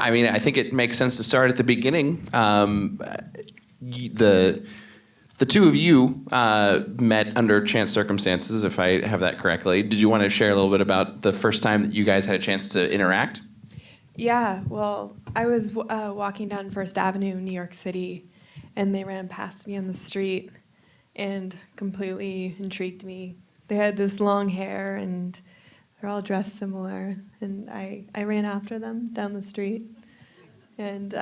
I mean, I think it makes sense to start at the beginning. The two of you met under chance circumstances, if I have that correctly. Did you want to share a little bit about the first time that you guys had a chance to interact? Yeah, well, I was walking down First Avenue in New York City, and they ran past me on the street and completely intrigued me. They had this long hair, and they're all dressed similar, and I ran after them down the street. And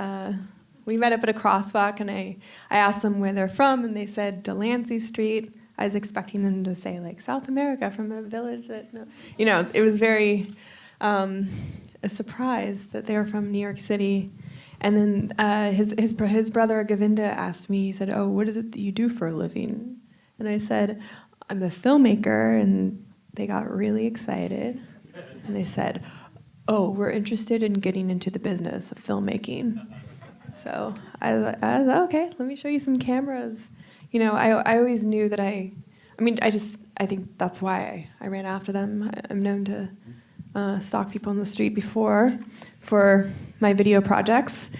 we met up at a crosswalk, and I asked them where they're from, and they said Delancey Street. I was expecting them to say, like, South America from a village that, no. You know, it was very a surprise that they were from New York City. And then his brother Govinda asked me, he said, oh, what is it that you do for a living? And I said, I'm a filmmaker, and they got really excited. And they said, oh, we're interested in getting into the business of filmmaking. So I was like, okay, let me show you some cameras. You know, I always knew that I think that's why I ran after them. I'm known to stalk people on the street before for my video projects.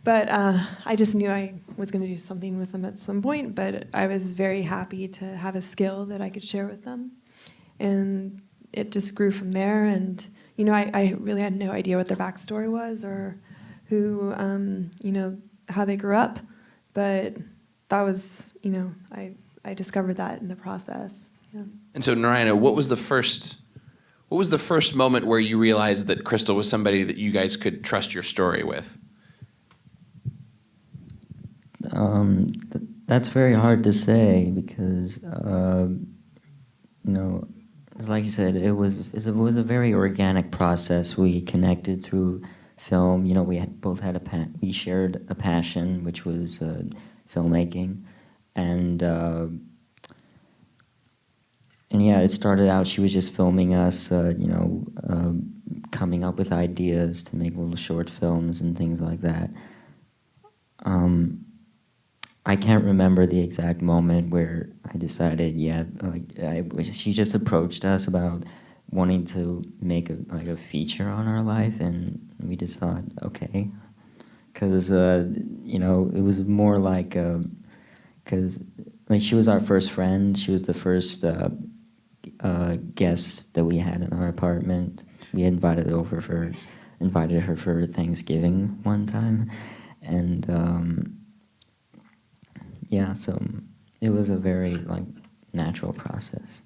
But I just knew I was going to do something with them at some point, but I was very happy to have a skill that I could share with them. And it just grew from there, and you know, I really had no idea what their backstory was or who, you know, how they grew up, but that was, you know, I discovered that in the process. Yeah. And so, Narayana, what was the first moment where you realized that Crystal was somebody that you guys could trust your story with? That's very hard to say because, you know, like you said, it was a very organic process. We connected through film. You know, we shared a passion, which was filmmaking, and yeah, it started out. She was just filming us, you know, coming up with ideas to make little short films and things like that. I can't remember the exact moment where I decided, yeah, she just approached us about wanting to make a feature on our life, and we just thought, okay, because you know, it was more like, because like she was our first friend, she was the first guest that we had in our apartment. We invited her for Thanksgiving one time, and yeah, so it was a very like natural process.